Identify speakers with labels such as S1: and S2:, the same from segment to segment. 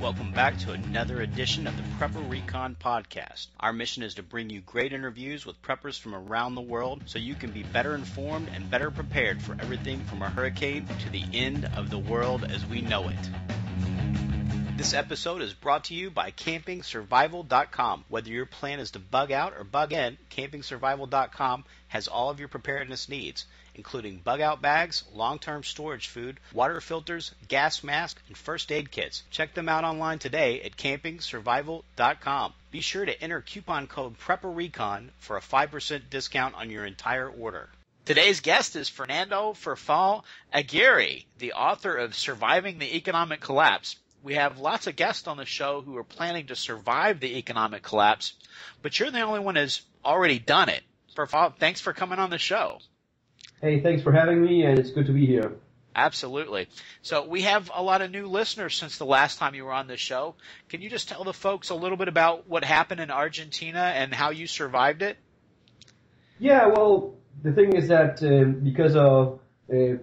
S1: Welcome back to another edition of the Prepper Recon Podcast. Our mission is to bring you great interviews with preppers from around the world so you can be better informed and better prepared for everything from a hurricane to the end of the world as we know it. This episode is brought to you by CampingSurvival.com. Whether your plan is to bug out or bug in, CampingSurvival.com has all of your preparedness needs, including bug-out bags, long-term storage food, water filters, gas masks, and first aid kits. Check them out online today at CampingSurvival.com. Be sure to enter coupon code PrepperRecon for a 5% discount on your entire order. Today's guest is Fernando Ferfal Aguirre, the author of Surviving the Economic Collapse. We have lots of guests on the show who are planning to survive the economic collapse, but you're the only one who's already done it. Ferfal, thanks for coming on the show.
S2: Hey, thanks for having me, and it's good to be here.
S1: Absolutely. So we have a lot of new listeners since the last time you were on the show. Can you just tell the folks a little bit about what happened in Argentina and how you survived it?
S2: Yeah, well, the thing is that because of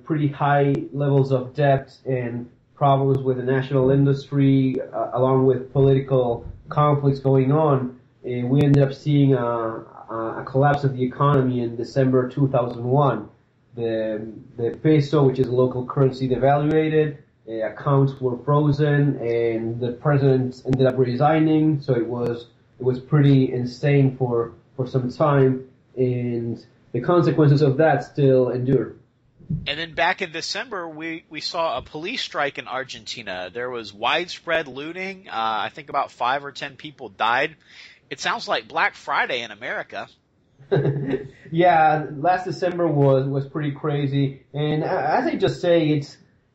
S2: pretty high levels of debt and problems with the national industry, along with political conflicts going on, we ended up seeing a collapse of the economy in December 2001. The peso, which is a local currency, devaluated, accounts were frozen, and the president ended up resigning, so it was pretty insane for some time, and the consequences of that still endure.
S1: And then back in December, we saw a police strike in Argentina. There was widespread looting. I think about 5 or 10 people died. It sounds like Black Friday in America.
S2: Yeah, last December was pretty crazy. And as I just say,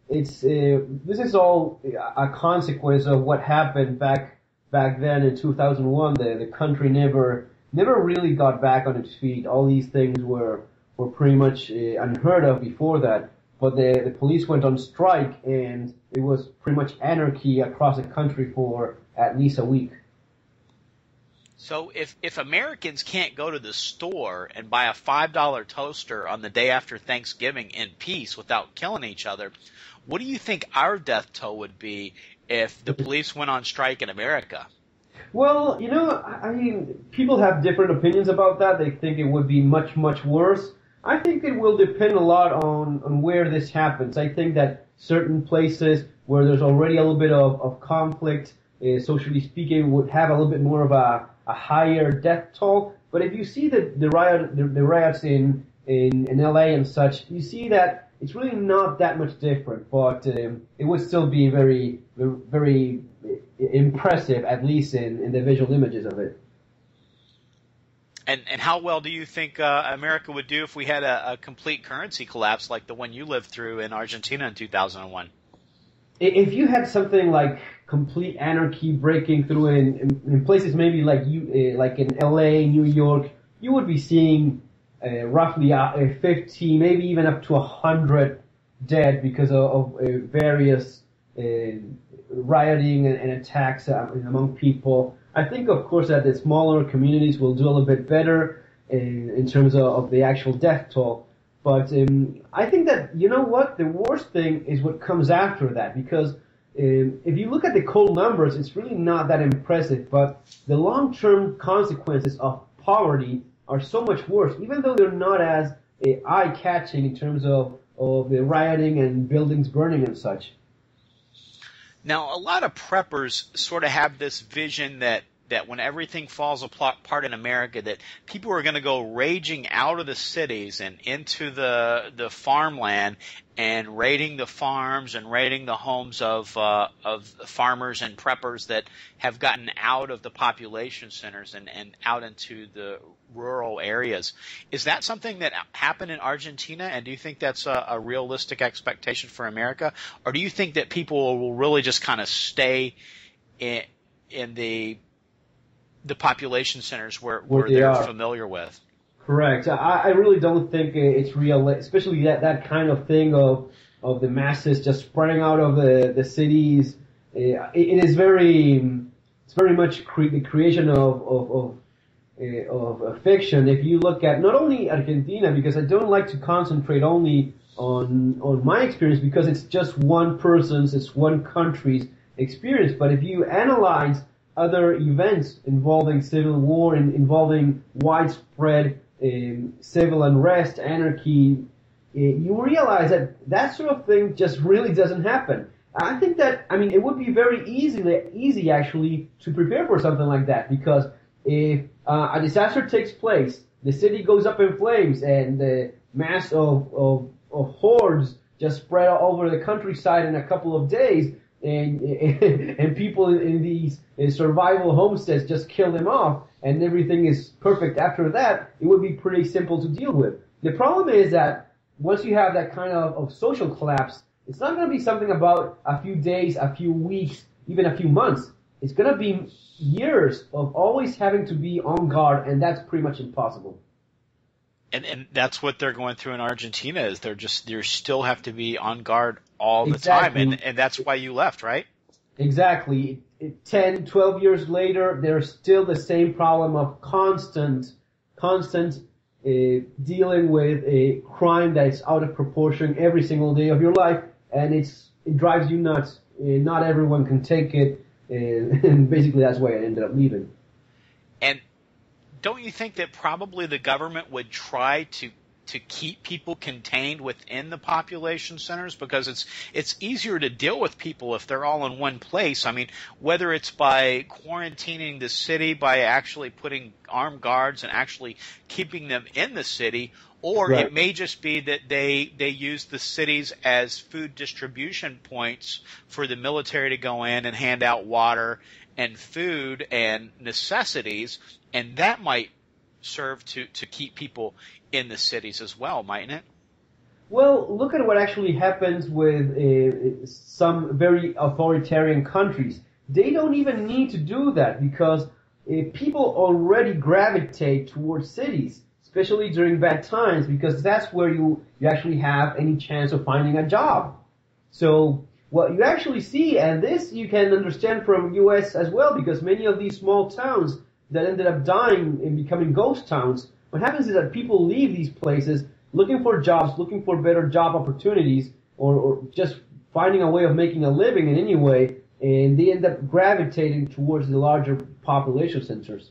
S2: this is all a consequence of what happened back then in 2001. The country never really got back on its feet. All these things were pretty much unheard of before that. But the police went on strike, and it was pretty much anarchy across the country for at least a week.
S1: So if Americans can't go to the store and buy a $5 toaster on the day after Thanksgiving in peace without killing each other, what do you think our death toll would be if the police went on strike in America?
S2: Well, I mean, people have different opinions about that. They think it would be much, much worse. I think it will depend a lot on where this happens. I think that certain places where there's already a little bit of conflict, socially speaking, would have a little bit more of a higher death toll. But if you see the riots in LA and such, you see that it's really not that much different. But it would still be very, very impressive, at least in the visual images of it.
S1: And how well do you think America would do if we had a complete currency collapse like the one you lived through in Argentina in 2001?
S2: If you had something like complete anarchy breaking through in places maybe like in LA, New York, you would be seeing roughly 50, maybe even up to 100 dead because of various rioting and attacks among people. I think, of course, that the smaller communities will do a little bit better in terms of the actual death toll. But I think that, you know what, the worst thing is what comes after that, because if you look at the cold numbers, it's really not that impressive, but the long-term consequences of poverty are so much worse, even though they're not as eye-catching in terms of the rioting and buildings burning and such.
S1: Now, a lot of preppers sort of have this vision that when everything falls apart in America, that people are going to go raging out of the cities and into the farmland and raiding the farms and raiding the homes of farmers and preppers that have gotten out of the population centers and out into the rural areas. Is that something that happened in Argentina, and do you think that's a realistic expectation for America? Or do you think that people will really just kind of stay in the population centers where they're familiar with?
S2: Correct. I really don't think it's real, especially that kind of thing of the masses just spreading out of the cities. It is very much the creation of fiction. If you look at not only Argentina, because I don't like to concentrate only on my experience, because it's just one person's, it's one country's experience. But if you analyze other events involving civil war and involving widespread civil unrest, anarchy, you realize that that sort of thing just really doesn't happen. I think that, I mean, it would be very easy actually to prepare for something like that, because if a disaster takes place, the city goes up in flames, and the mass of hordes just spread all over the countryside in a couple of days, and people in these survival homesteads just kill them off, and everything is perfect after that, it would be pretty simple to deal with. The problem is that once you have that kind of social collapse, it's not going to be something about a few days, a few weeks, even a few months. It's going to be years of always having to be on guard, and that's pretty much impossible.
S1: And that's what they're going through in Argentina, is they still have to be on guard all the time, and that's why you left, right?
S2: Exactly. 10, 12 years later, there's still the same problem of constant dealing with a crime that is out of proportion every single day of your life, and it drives you nuts. Not everyone can take it, and basically that's why I ended up leaving. And
S1: don't you think that probably the government would try to keep people contained within the population centers, because it's easier to deal with people if they're all in one place? I mean, whether it's by quarantining the city, by actually putting armed guards and actually keeping them in the city, or right. It may just be that they use the cities as food distribution points for the military to go in and hand out water and food and necessities, and that might serve to keep people in the cities as well, mightn't it?
S2: Well, look at what actually happens with some very authoritarian countries. They don't even need to do that, because people already gravitate towards cities, especially during bad times, because that's where you actually have any chance of finding a job. So what you actually see, and this you can understand from U.S. as well, because many of these small towns that ended up dying and becoming ghost towns, what happens is that people leave these places looking for jobs, looking for better job opportunities, or just finding a way of making a living in any way, and they end up gravitating towards the larger population centers.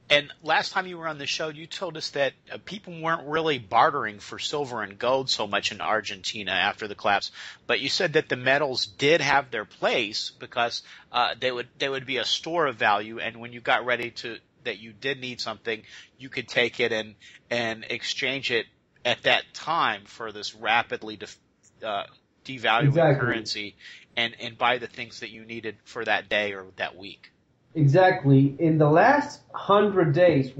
S1: And last time you were on the show, you told us that people weren't really bartering for silver and gold so much in Argentina after the collapse, but you said that the metals did have their place, because they would be a store of value, and when you got ready that you did need something, you could take it and exchange it at that time for this rapidly devaluing currency, and buy the things that you needed for that day or that week.
S2: Exactly. In the last 100 days,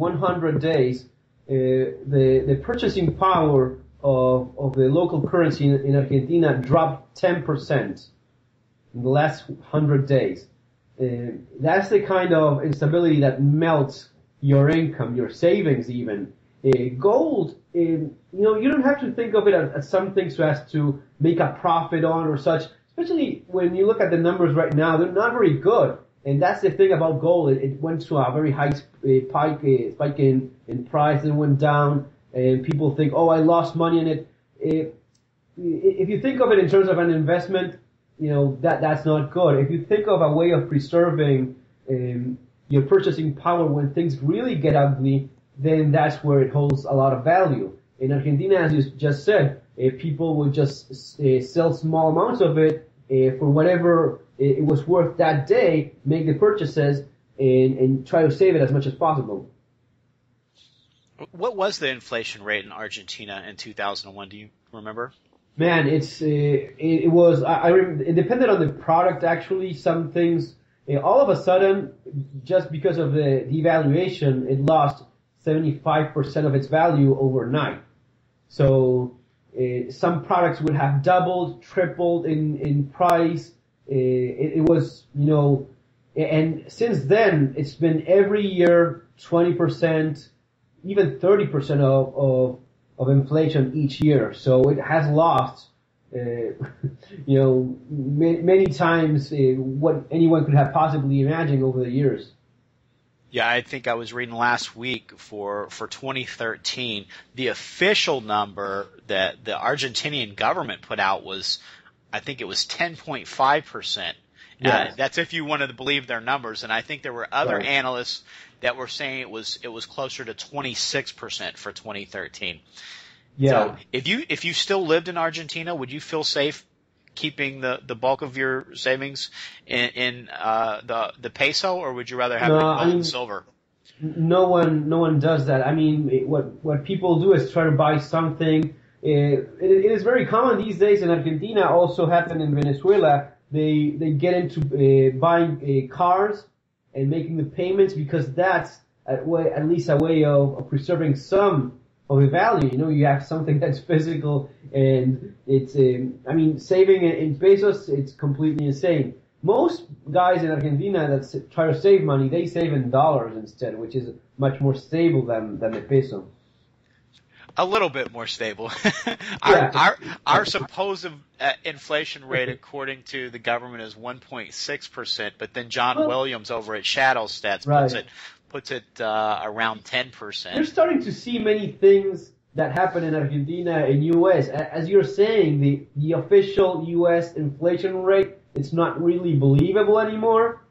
S2: the purchasing power of the local currency in Argentina dropped 10% in the last 100 days. That's the kind of instability that melts your income, your savings even. Gold, you don't have to think of it as something so as to make a profit on or such, especially when you look at the numbers right now, they're not very good. And that's the thing about gold. It went to a very high spike in price, and went down, and people think, oh, I lost money in it. If you think of it in terms of an investment, that's not good. If you think of a way of preserving your purchasing power when things really get ugly, then that's where it holds a lot of value. In Argentina, as you just said, people would just sell small amounts of it for whatever it was worth that day, make the purchases, and try to save it as much as possible.
S1: What was the inflation rate in Argentina in 2001? Do you remember?
S2: Man, it depended on the product actually. Some things, all of a sudden, just because of the devaluation, it lost 75% of its value overnight. So some products would have doubled, tripled in price. It was, and since then, it's been every year 20%, even 30% of inflation each year. So it has lost, many times what anyone could have possibly imagined over the years.
S1: Yeah, I think I was reading last week for 2013, the official number that the Argentinian government put out was I think it was 10.5%.
S2: Yes.
S1: That's if you wanted to believe their numbers, and I think there were other
S2: Right.
S1: analysts that were saying it was closer to 26% for 2013. So
S2: Yeah.
S1: if you still lived in Argentina, would you feel safe keeping the bulk of your savings in the peso, or would you rather have
S2: No,
S1: it in
S2: I
S1: gold and
S2: mean,
S1: silver?
S2: no one does that. I mean, what people do is try to buy something. It is very common these days in Argentina. Also happened in Venezuela. They get into buying cars and making the payments because that's at least a way of preserving some of the value. You know, you have something that's physical, and it's. I mean, saving in pesos, it's completely insane. Most guys in Argentina that try to save money, they save in dollars instead, which is much more stable than the peso.
S1: A little bit more stable.
S2: Yeah.
S1: Our supposed inflation rate, according to the government, is 1.6%. But then John
S2: Well,
S1: Williams over at Shadow Stats
S2: right.
S1: puts it around
S2: You're
S1: 10%.
S2: starting to see many things that happen in Argentina and U.S. As you're saying, the official U.S. inflation rate, it's not really believable anymore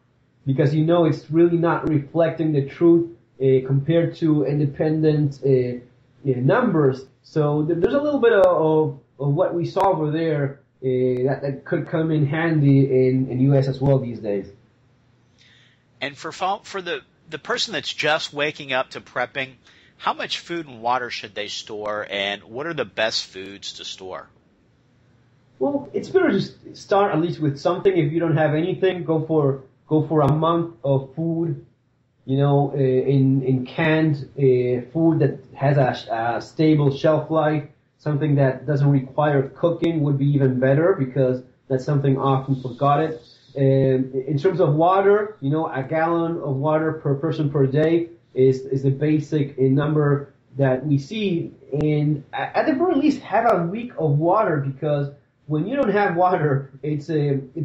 S2: because you know it's really not reflecting the truth compared to independent numbers. So there's a little bit of what we saw over there that could come in handy in U.S. as well these days.
S1: And for the person that's just waking up to prepping, how much food and water should they store, and what are the best foods to store?
S2: Well, it's better to start at least with something. If you don't have anything, go for a month of food. You know, in canned food that has a stable shelf life. Something that doesn't require cooking would be even better because that's something often forgotten. In terms of water, you know, a gallon of water per person per day is the basic number that we see. And at the very least, have a week of water because when you don't have water, it's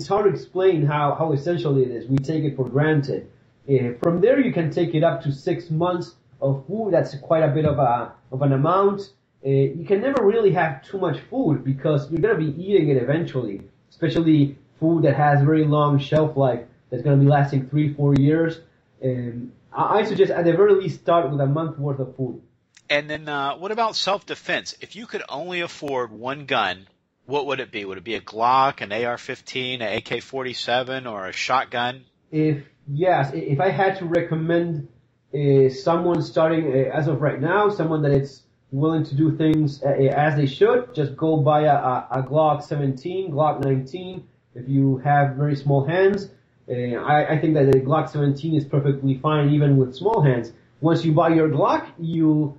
S2: hard to explain how essential it is. We take it for granted. From there, you can take it up to 6 months of food. That's quite a bit of an amount. You can never really have too much food because you're going to be eating it eventually, especially food that has very long shelf life that's going to be lasting 3-4 years. I suggest at the very least start with a month worth of food.
S1: And then what about self-defense? If you could only afford one gun, what would it be? Would it be a Glock, an AR-15, an AK-47, or a shotgun?
S2: If I had to recommend someone starting as of right now, someone that is willing to do things as they should, just go buy a Glock 17, Glock 19. If you have very small hands, I think that the Glock 17 is perfectly fine even with small hands. Once you buy your Glock, you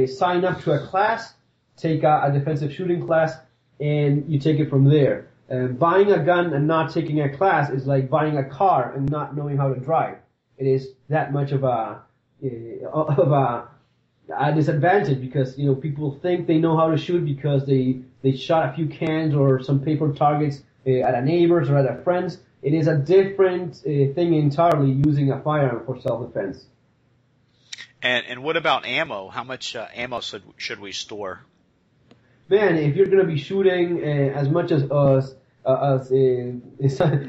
S2: sign up to a class, take a defensive shooting class, and you take it from there. Buying a gun and not taking a class is like buying a car and not knowing how to drive. It is that much of a disadvantage because, you know, people think they know how to shoot because they shot a few cans or some paper targets at a neighbor's or at a friend's. It is a different thing entirely using a firearm for self-defense.
S1: And what about ammo? How much ammo should we store?
S2: Man, if you're going to be shooting as much as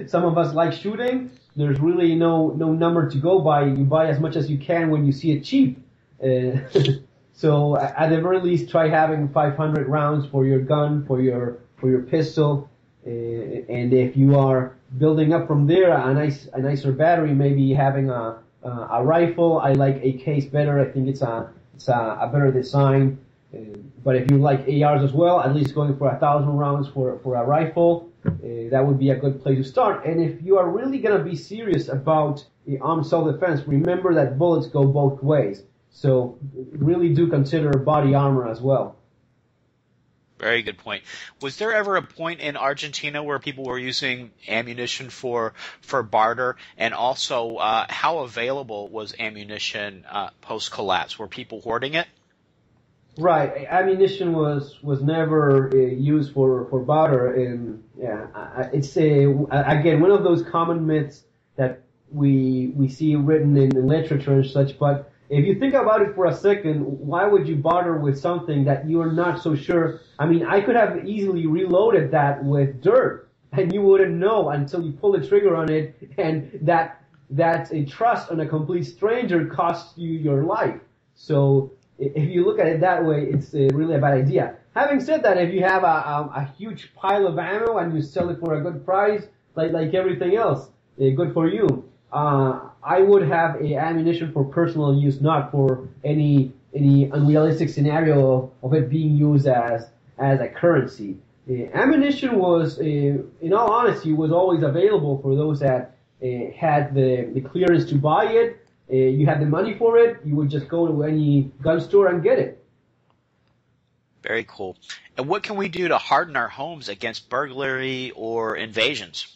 S2: some of us like shooting, there's really no number to go by. You buy as much as you can when you see it cheap. So at the very least, try having 500 rounds for your gun, for your pistol, and if you are building up from there, a nicer battery, maybe having a rifle. I like AKs better. I think it's a better design. But if you like ARs as well, at least going for 1,000 rounds for a rifle, that would be a good place to start. And if you are really going to be serious about armed self-defense, remember that bullets go both ways. So really do consider body armor as well.
S1: Very good point. Was there ever a point in Argentina where people were using ammunition for barter? And also, how available was ammunition post-collapse? Were people hoarding it?
S2: Right, ammunition was never used for barter, and it's again one of those common myths that we see written in literature and such. But if you think about it for a second, why would you barter with something that you're not so sure? I mean, I could have easily reloaded that with dirt and you wouldn't know until you pull the trigger on it, and that a trust on a complete stranger costs you your life. So if you look at it that way, it's really a bad idea. Having said that, if you have a huge pile of ammo and you sell it for a good price, like everything else, good for you. I would have ammunition for personal use, not for any unrealistic scenario of it being used as a currency. Ammunition was, in all honesty, was always available for those that had the clearance to buy it. You had the money for it. You would just go to any gun store and get it.
S1: Very cool. And what can we do to harden our homes against burglary or invasions?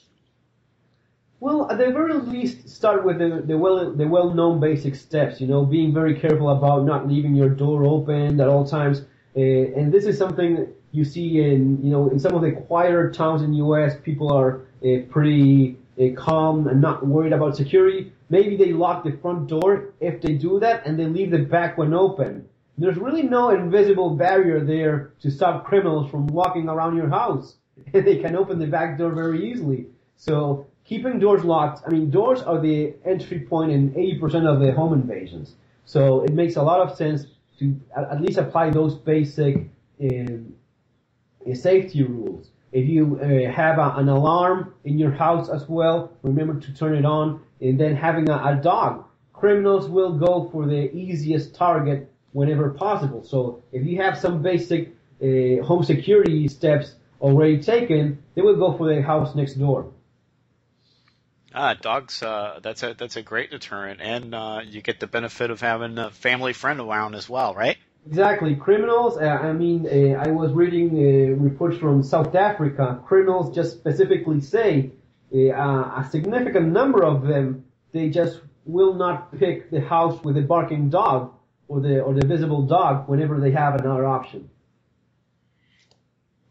S2: Well, at the very least, start with the well-known basic steps. Being very careful about not leaving your door open at all times. And this is something you see in some of the quieter towns in the U.S. People are pretty calm and not worried about security. Maybe they lock the front door if they do that, and they leave the back one open. There's really no invisible barrier there to stop criminals from walking around your house. They can open the back door very easily. So keeping doors locked, doors are the entry point in 80% of the home invasions. So it makes a lot of sense to at least apply those basic safety rules. If you have an alarm in your house as well, remember to turn it on. And then having a dog. Criminals will go for the easiest target whenever possible. So if you have some basic home security steps already taken, they will go for the house next door.
S1: Dogs, that's a great deterrent, and you get the benefit of having a family friend around as well, right?
S2: Exactly. Criminals, I was reading reports from South Africa. Criminals just specifically say a significant number of them, they just will not pick the house with a barking dog or the visible dog whenever they have another option.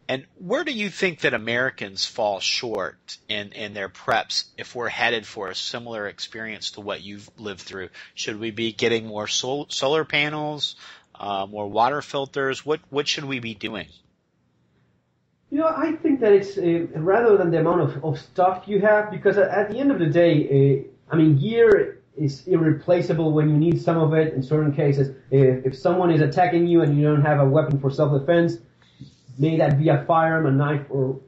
S1: And where do you think that Americans fall short in their preps if we're headed for a similar experience to what you've lived through? Should we be getting more solar panels, more water filters? What should we be doing?
S2: I think that it's rather than the amount of stuff you have, because at the end of the day, gear is irreplaceable when you need some of it in certain cases. If someone is attacking you and you don't have a weapon for self-defense, may that be a firearm, a knife, or,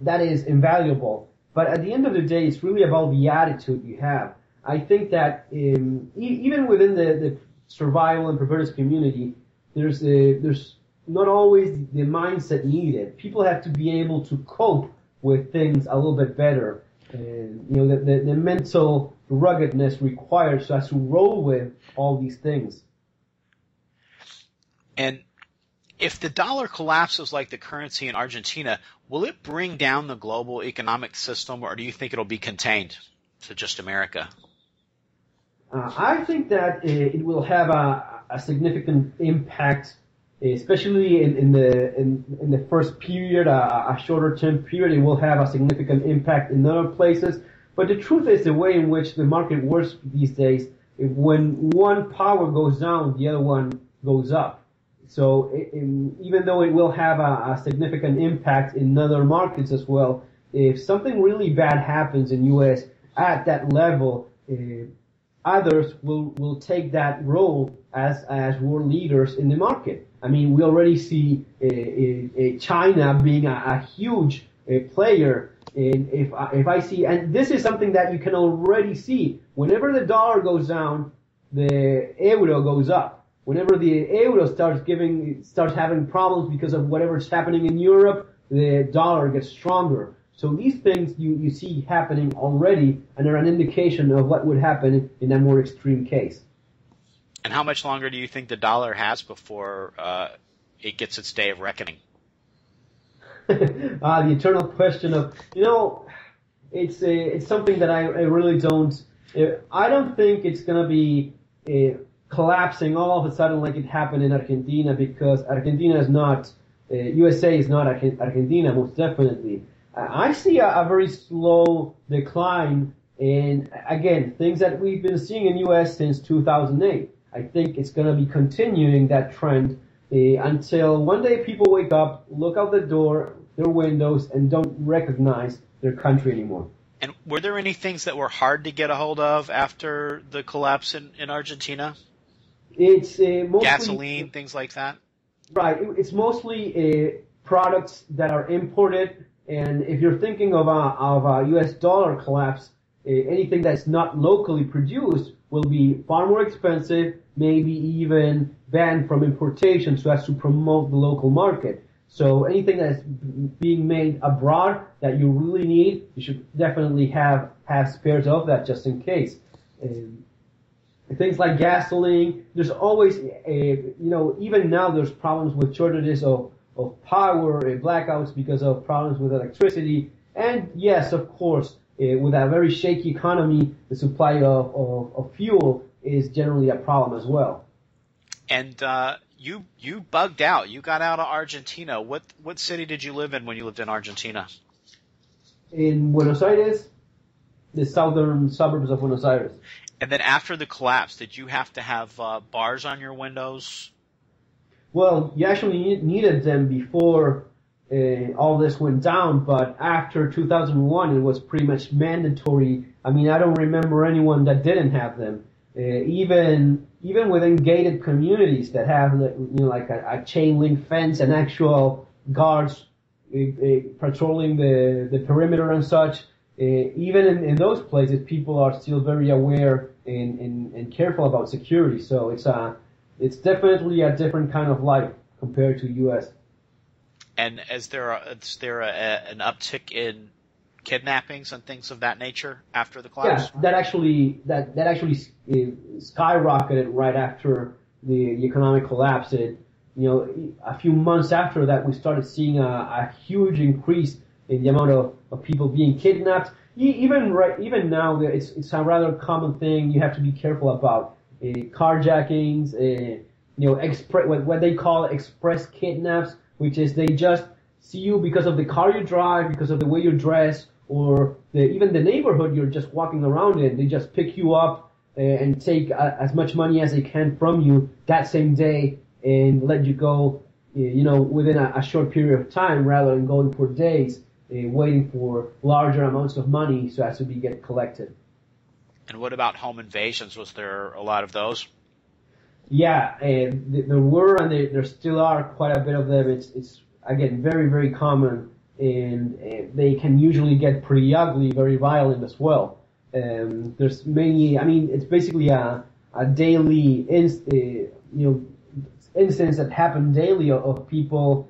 S2: that is invaluable. But at the end of the day, it's really about the attitude you have. I think that even within the survival and preparedness community, there's not always the mindset needed. People have to be able to cope with things a little bit better. The mental ruggedness required so as to roll with all these things.
S1: And if the dollar collapses like the currency in Argentina, will it bring down the global economic system, or do you think it'll be contained to just America?
S2: I think that it will have a significant impact, especially in the first period, a shorter term period. It will have a significant impact in other places. But the truth is, the way in which the market works these days, when one power goes down, the other one goes up. So even though it will have a significant impact in other markets as well, if something really bad happens in U.S. at that level, others will take that role as world leaders in the market. We already see China being a huge player. And if I see, and this is something that you can already see, whenever the dollar goes down, the euro goes up. Whenever the euro starts having problems because of whatever's happening in Europe, the dollar gets stronger. So these things you see happening already and are an indication of what would happen in a more extreme case.
S1: And how much longer do you think the dollar has before it gets its day of reckoning?
S2: The eternal question of, it's something that I really don't, I don't think it's going to be collapsing all of a sudden like it happened in Argentina, because Argentina is not, USA is not Argentina, most definitely. I see a very slow decline in, again, things that we've been seeing in U.S. since 2008. I think it's going to be continuing that trend until one day people wake up, look out the door, their windows and don't recognize their country anymore.
S1: And were there any things that were hard to get a hold of after the collapse in Argentina?
S2: It's mostly
S1: gasoline, things like that?
S2: Right. It's mostly products that are imported. And if you're thinking of a U.S. dollar collapse, anything that's not locally produced will be far more expensive, maybe even banned from importation so as to promote the local market. So anything that's being made abroad that you really need, you should definitely have spares of that just in case. Things like gasoline, there's always, even now there's problems with shortages of power, blackouts because of problems with electricity. And yes, of course, with a very shaky economy, the supply of fuel is generally a problem as well.
S1: And you bugged out. You got out of Argentina. What city did you live in when you lived in Argentina?
S2: In Buenos Aires, the southern suburbs of Buenos Aires.
S1: And then after the collapse, did you have to have bars on your windows?
S2: Well, you actually needed them before all this went down, but after 2001, it was pretty much mandatory. I mean, I don't remember anyone that didn't have them. Even within gated communities that have, like a chain link fence and actual guards patrolling the perimeter and such. Even in those places, people are still very aware and careful about security. So it's definitely a different kind of life compared to U.S.
S1: And is there an uptick in kidnappings and things of that nature after the collapse?
S2: Yeah, that actually skyrocketed right after the economic collapse. A few months after that, we started seeing a huge increase in the amount of people being kidnapped. Even now, it's a rather common thing. You have to be careful about carjackings. What they call express kidnaps, which is they just see you because of the car you drive, because of the way you dress, or even the neighborhood you're just walking around in. They just pick you up and take as much money as they can from you that same day and let you go, within a short period of time rather than going for days, waiting for larger amounts of money so as to get collected.
S1: And what about home invasions? Was there a lot of those?
S2: Yeah, there were and there still are quite a bit of them. It's again very, very common, and they can usually get pretty ugly, very violent as well. There's many. I mean, it's basically a daily incidents that happen daily of people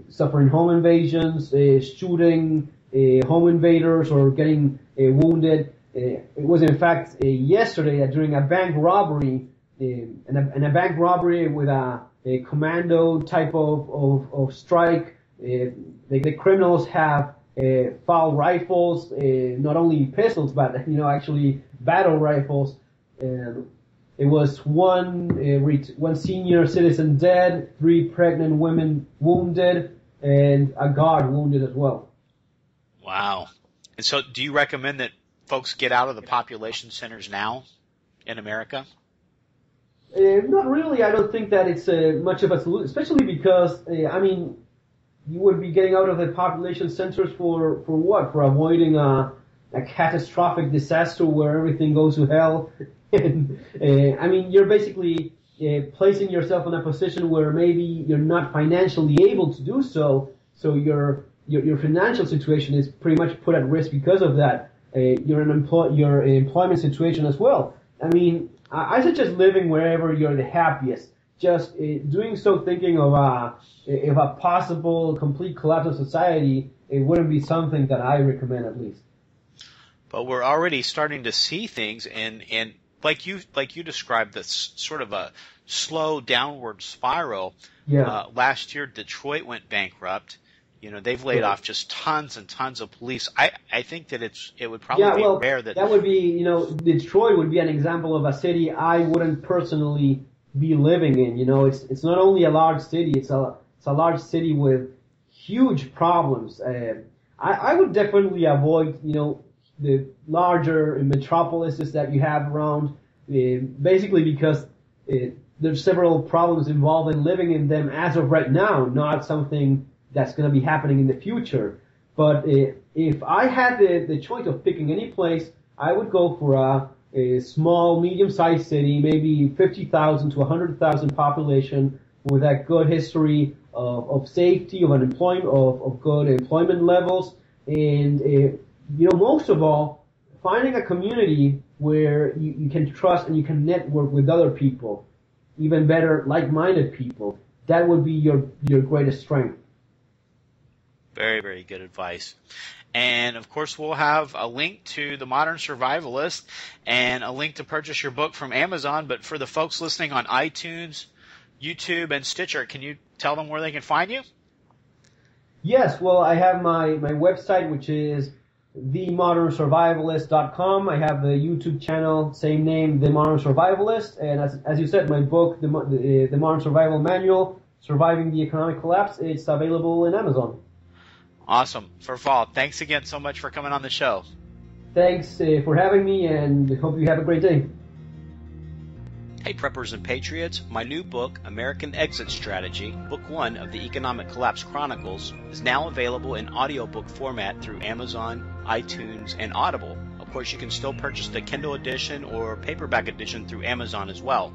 S2: suffering home invasions, shooting home invaders, or getting wounded. It was in fact yesterday that during a bank robbery, and a bank robbery with a commando type of strike, the criminals have foul rifles, not only pistols but actually battle rifles. It was one senior citizen dead, 3 pregnant women wounded, and a guard wounded as well.
S1: Wow. And so do you recommend that folks get out of the population centers now in America?
S2: Not really. I don't think that it's much of a solution, especially because, you would be getting out of the population centers for what? For avoiding a catastrophic disaster where everything goes to hell. And, you're basically placing yourself in a position where maybe you're not financially able to do so. So your financial situation is pretty much put at risk because of that. Your employment situation as well. I suggest living wherever you're the happiest. Just doing so thinking of a possible complete collapse of society, it wouldn't be something that I recommend at least.
S1: But we're already starting to see things, and like you described, this sort of a slow downward spiral.
S2: Yeah.
S1: Last year, Detroit went bankrupt. They've laid off just tons and tons of police. I think that it would probably be rare that
S2: would be, Detroit would be an example of a city I wouldn't personally be living in. It's not only a large city, it's a large city with huge problems. I would definitely avoid, the larger metropolises that you have around, basically because there's several problems involved in living in them as of right now, not something that's going to be happening in the future. But if I had the choice of picking any place, I would go for a small, medium-sized city, maybe 50,000 to 100,000 population, with that good history of safety, of unemployment, of good employment levels, and most of all, finding a community where you can trust and you can network with other people, even better, like-minded people. That would be your greatest strength.
S1: Very, very good advice. And, of course, we'll have a link to The Modern Survivalist and a link to purchase your book from Amazon. But for the folks listening on iTunes, YouTube, and Stitcher, can you tell them where they can find you?
S2: Yes, well, I have my website, which is themodernsurvivalist.com. I have the YouTube channel, same name, The Modern Survivalist. And as you said, my book, The Modern Survival Manual, Surviving the Economic Collapse, it's available in Amazon.
S1: Awesome. Ferfal, thanks again so much for coming on the show.
S2: Thanks for having me, and hope you have a great day.
S1: Hey Preppers and Patriots, my new book, American Exit Strategy, Book 1 of the Economic Collapse Chronicles, is now available in audiobook format through Amazon, iTunes, and Audible. Of course, you can still purchase the Kindle edition or paperback edition through Amazon as well.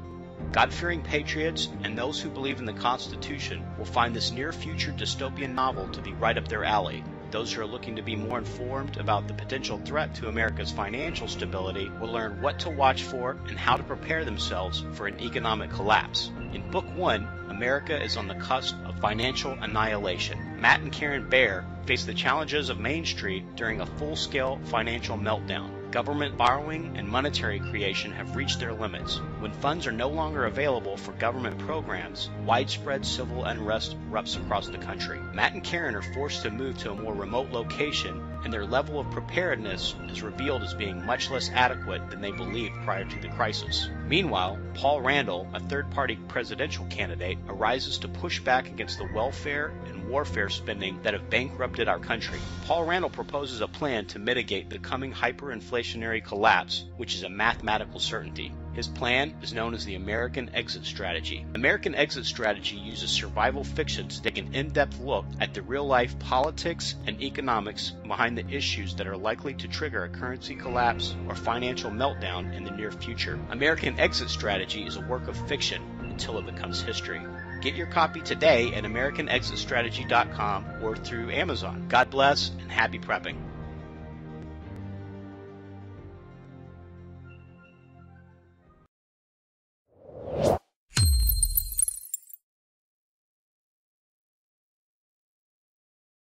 S1: God-fearing patriots and those who believe in the Constitution will find this near-future dystopian novel to be right up their alley. Those who are looking to be more informed about the potential threat to America's financial stability will learn what to watch for and how to prepare themselves for an economic collapse. In Book 1, America is on the cusp of financial annihilation. Matt and Karen Baer face the challenges of Main Street during a full-scale financial meltdown. Government borrowing and monetary creation have reached their limits. When funds are no longer available for government programs, widespread civil unrest erupts across the country. Matt and Karen are forced to move to a more remote location, and their level of preparedness is revealed as being much less adequate than they believed prior to the crisis. Meanwhile, Paul Randall, a third-party presidential candidate, arises to push back against the welfare and warfare spending that have bankrupted our country. Paul Randall proposes a plan to mitigate the coming hyperinflationary collapse, which is a mathematical certainty. His plan is known as the American Exit Strategy. American Exit Strategy uses survival fiction to take an in-depth look at the real-life politics and economics behind the issues that are likely to trigger a currency collapse or financial meltdown in the near future. American Exit Strategy is a work of fiction until it becomes history. Get your copy today at AmericanExitStrategy.com or through Amazon. God bless and happy prepping.